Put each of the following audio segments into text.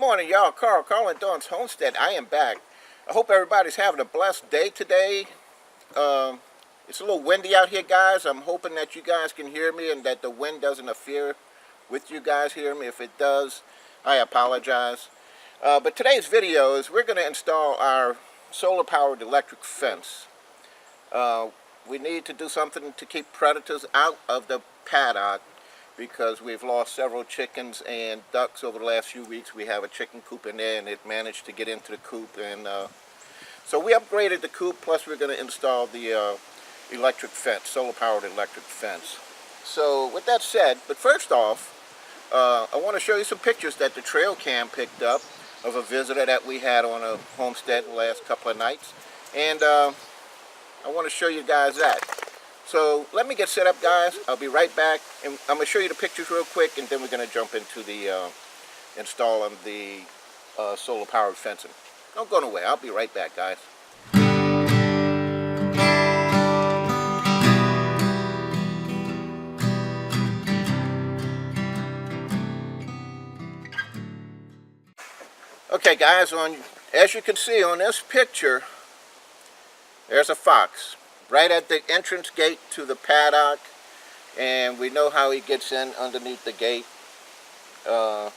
morning, y'all. Carl and Dawn's Homestead. I am back. I hope everybody's having a blessed day today. It's a little windy out here, guys. I'm hoping that you guys can hear me and that the wind doesn't interfere with you guys hearing me. If it does, I apologize. But today's video is we're going to install our solar-powered electric fence. We need to do something to keep predators out of the paddock, because we've lost several chickens and ducks over the last few weeks. We have a chicken coop in there and it managed to get into the coop, and so we upgraded the coop, plus we're going to install the electric fence, solar powered electric fence. So with that said, but first off, I want to show you some pictures that the trail cam picked up of a visitor that we had on a homestead the last couple of nights, and I want to show you guys that. So let me get set up, guys. I'll be right back, and I'm going to show you the pictures real quick, and then we're going to jump into the installing the solar powered fencing. Don't go away. I'll be right back, guys. Okay, guys, as you can see on this picture, there's a fox right at the entrance gate to the paddock, and we know how he gets in underneath the gate to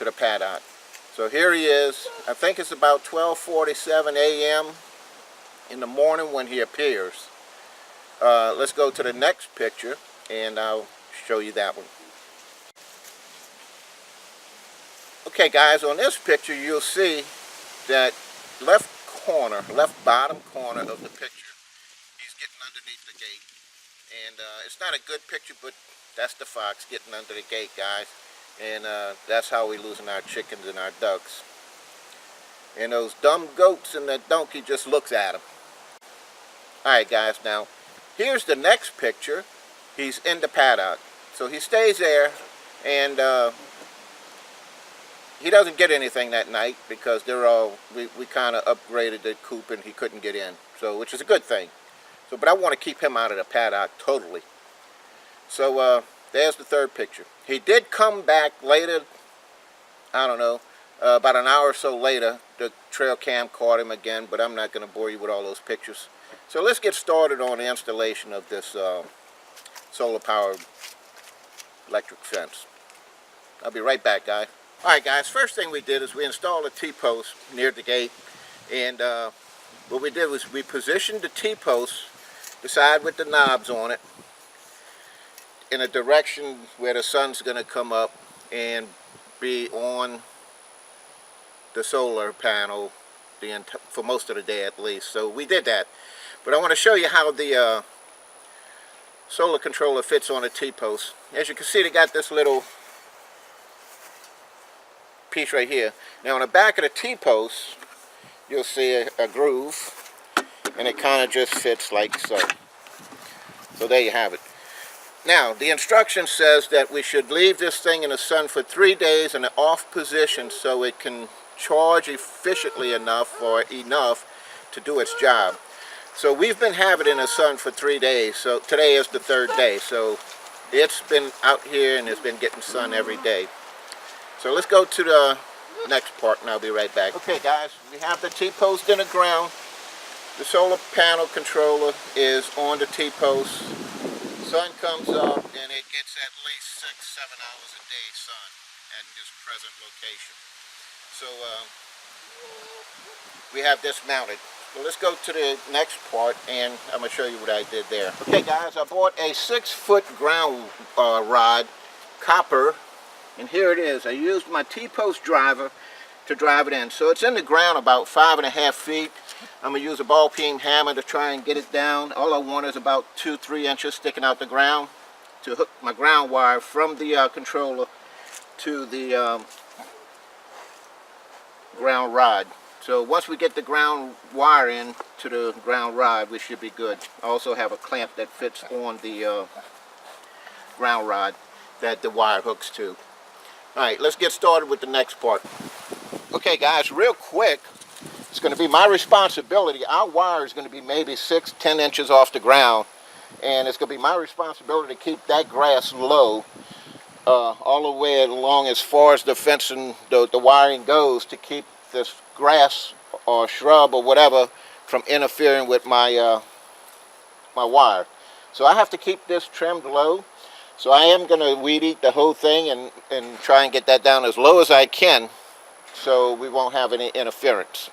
the paddock. So here he is. I think it's about 12:47 a.m. in the morning when he appears. Let's go to the next picture and I'll show you that one. Okay, guys, on this picture you'll see that left bottom corner of the picture, getting underneath the gate, and it's not a good picture, but that's the fox getting under the gate, guys, and that's how we're losing our chickens and our ducks. And those dumb goats and that donkey just looks at him. Alright, guys, now here's the next picture. He's in the paddock, so he stays there, and he doesn't get anything that night because we kind of upgraded the coop and he couldn't get in, so which is a good thing. So, but I want to keep him out of the paddock totally. So there's the third picture. He did come back later, I don't know, about an hour or so later. The trail cam caught him again, but I'm not going to bore you with all those pictures. So let's get started on the installation of this solar powered electric fence. I'll be right back, guys. Alright, guys, first thing we did is we installed a T-post near the gate, and what we did was we positioned the T-post, the side with the knobs on it, in a direction where the sun's going to come up and be on the solar panel for most of the day at least. So we did that. But I want to show you how the solar controller fits on a T-post. As you can see, they got this little piece right here. Now on the back of the T-post, you'll see a groove, and it kind of just fits like so. So there you have it. Now the instruction says that we should leave this thing in the sun for 3 days in an off position so it can charge efficiently enough to do its job. So we've been having it in the sun for 3 days. So today is the third day. So it's been out here and it's been getting sun every day. So let's go to the next part and I'll be right back. Okay, guys, we have the T-post in the ground. The solar panel controller is on the T-post. Sun comes up and it gets at least 6-7 hours a day sun at this present location. So we have this mounted. So let's go to the next part and I'm going to show you what I did there. Okay, guys, I bought a 6-foot ground rod, copper, and here it is. I used my T-post driver to drive it in. So it's in the ground about 5.5 feet. I'm going to use a ball peen hammer to try and get it down. All I want is about 2-3 inches sticking out the ground to hook my ground wire from the controller to the ground rod. So once we get the ground wire in to the ground rod, we should be good. I also have a clamp that fits on the ground rod that the wire hooks to. Alright, let's get started with the next part. Okay, guys, real quick, it's going to be my responsibility. Our wire is going to be maybe 6-10 inches off the ground, and it's going to be my responsibility to keep that grass low all the way along as far as the fence and the wiring goes to keep this grass or shrub or whatever from interfering with my my wire. So I have to keep this trimmed low. So I am going to weed eat the whole thing and try and get that down as low as I can so we won't have any interference.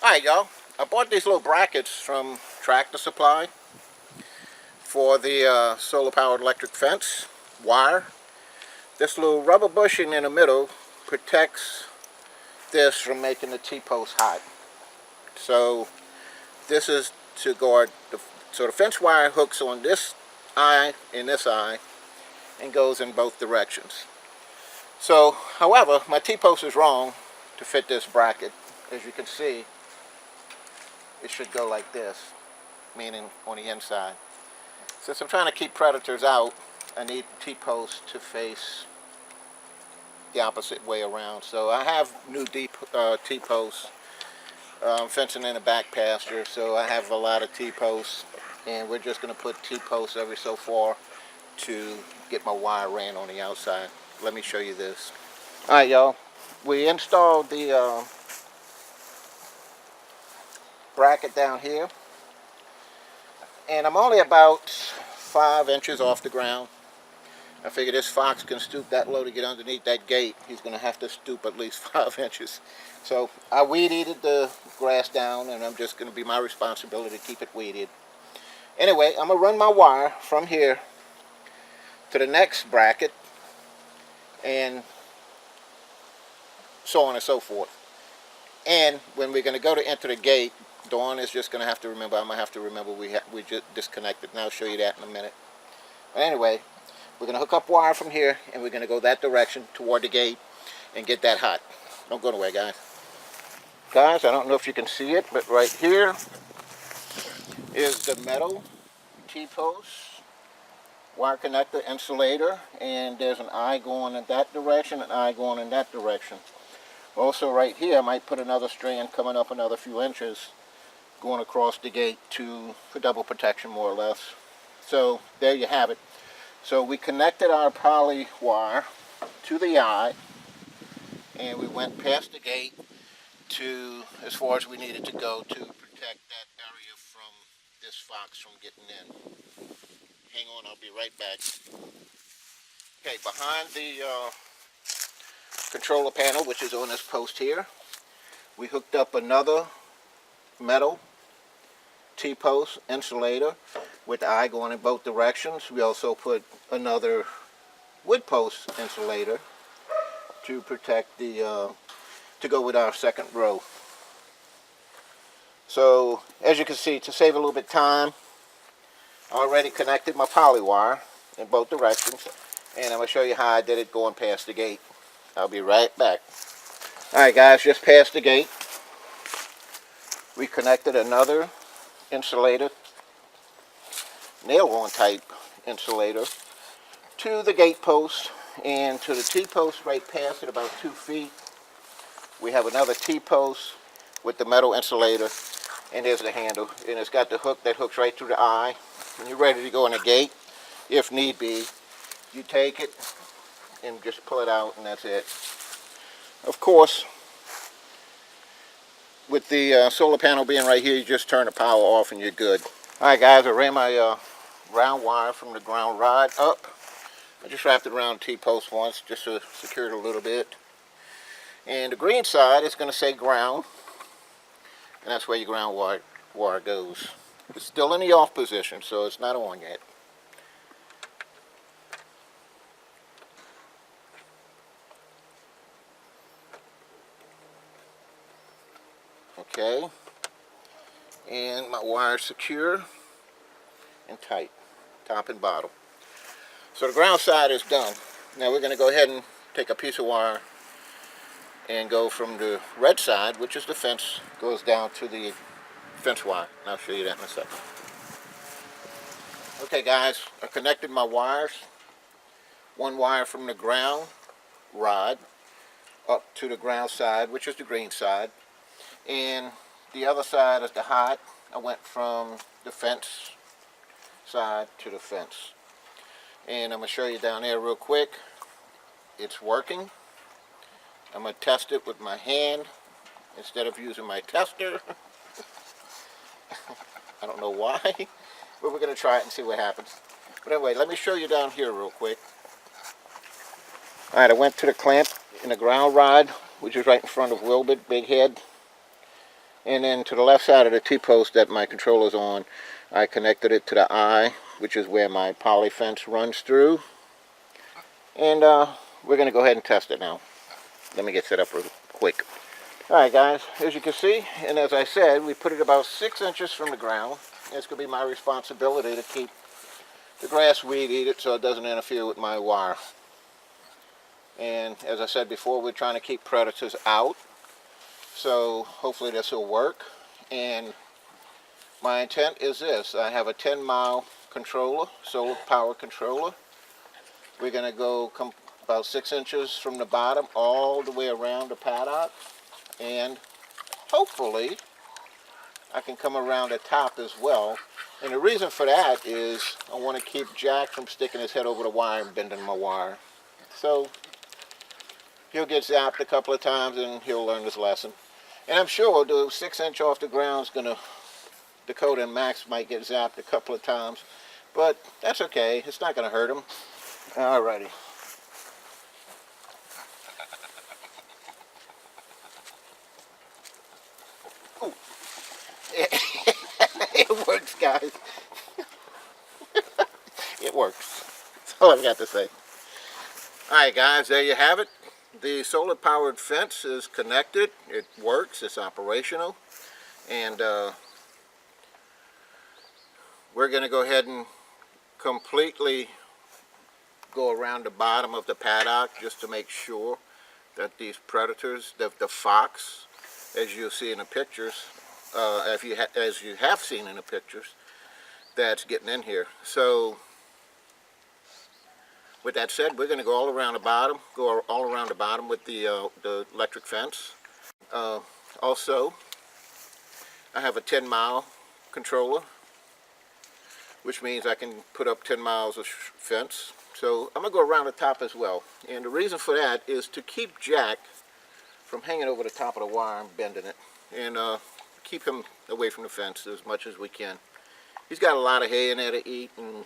Alright y'all, I bought these little brackets from Tractor Supply for the solar powered electric fence wire. This little rubber bushing in the middle protects this from making the T-post hot. So this is to guard so the fence wire hooks on this eye and this eye and goes in both directions. So however, my T-post is wrong to fit this bracket. As you can see, it should go like this, meaning on the inside. Since I'm trying to keep predators out, I need T-posts to face the opposite way around. So I have new T-posts. Fencing in a back pasture, so I have a lot of T-posts, and we're just going to put T-posts every so far to get my wire ran on the outside. Let me show you this. Alright y'all, we installed the bracket down here, and I'm only about 5 inches off the ground. I figure this fox can stoop that low to get underneath that gate. He's going to have to stoop at least 5 inches. So I weed eated the grass down, and I'm just going to be my responsibility to keep it weeded. Anyway, I'm going to run my wire from here to the next bracket, and so on and so forth. And when we're going to go to enter the gate, Dawn is just going to have to remember, I'm going to have to remember we just disconnected, and I'll show you that in a minute. But anyway, we're going to hook up wire from here, and we're going to go that direction toward the gate and get that hot. Don't go away, guys. Guys, I don't know if you can see it, but right here is the metal T-post, wire connector, insulator, and there's an eye going in that direction, an eye going in that direction. Also right here, I might put another strand coming up another few inches going across the gate for double protection, more or less. So there you have it. So we connected our poly wire to the eye, and we went past the gate to as far as we needed to go to protect that area from this fox from getting in. Hang on, I'll be right back. Okay, behind the controller panel, which is on this post here, we hooked up another metal T-post insulator with the eye going in both directions. We also put another wood post insulator to protect the to go with our second row. So as you can see, to save a little bit of time, I already connected my poly wire in both directions, and I'm going to show you how I did it going past the gate. I'll be right back. Alright guys, just past the gate, we connected another insulator, nail-on type insulator, to the gate post, and to the T-post right past it about 2 feet. We have another T-post with the metal insulator, and there's the handle, and it's got the hook that hooks right through the eye. When you're ready to go in the gate, if need be, you take it and just pull it out, and that's it. Of course, with the solar panel being right here, you just turn the power off and you're good. Alright guys, I ran my round wire from the ground rod up. I just wrapped it around the T-post once just to secure it a little bit. And the green side is going to say ground, and that's where your ground wire goes. It's still in the off position, so it's not on yet. Okay, and my wire's secure and tight, top and bottom. So the ground side is done. Now we're going to go ahead and take a piece of wire and go from the red side, which is the fence, goes down to the fence wire. And I'll show you that in a second. Okay guys, I connected my wires. One wire from the ground rod up to the ground side, which is the green side. And the other side is the hot. I went from the fence side to the fence. And I'm going to show you down there real quick. It's working. I'm going to test it with my hand instead of using my tester. I don't know why, but we're going to try it and see what happens. But anyway, let me show you down here real quick. Alright, I went to the clamp in the ground rod, which is right in front of Wilbert, big head. And then to the left side of the T-post that my controller's on, I connected it to the eye, which is where my poly fence runs through. And we're going to go ahead and test it now. Let me get set up real quick. Alright guys, as you can see, and as I said, we put it about 6 inches from the ground. It's going to be my responsibility to keep the grass weed eat it so it doesn't interfere with my wire. And as I said before, we're trying to keep predators out. So hopefully this will work. And my intent is this. I have a 10-mile controller, solar power controller. We're going to go about 6 inches from the bottom all the way around the paddock. And hopefully I can come around the top as well. And the reason for that is I want to keep Jack from sticking his head over the wire and bending my wire. So he'll get zapped a couple of times and he'll learn his lesson. And I'm sure the 6 inch off the ground is going to, Dakota and Max might get zapped a couple of times. But that's okay. It's not going to hurt him. Alrighty. Ooh. It works, guys. It works. That's all I've got to say. Alright guys, there you have it. The solar powered fence is connected. It works. It's operational. And we're going to go ahead and completely go around the bottom of the paddock just to make sure that these predators, the fox, as you'll see in the pictures, as you have seen in the pictures, that's getting in here. So with that said, we're going to go all around the bottom, with the electric fence. Also, I have a 10-mile controller, which means I can put up 10 miles of fence. So I'm going to go around the top as well. And the reason for that is to keep Jack from hanging over the top of the wire and bending it. And keep him away from the fence as much as we can. He's got a lot of hay in there to eat. And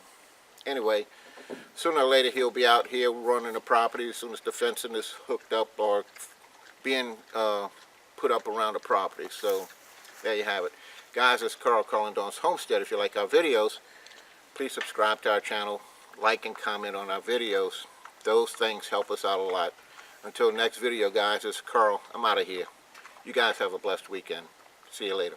anyway, sooner or later he'll be out here running the property as soon as the fencing is hooked up or being put up around the property. So there you have it. Guys, it's Carl calling Dawn's Homestead. If you like our videos, please subscribe to our channel, like and comment on our videos. Those things help us out a lot. Until next video, guys, it's Carl. I'm out of here. You guys have a blessed weekend. See you later.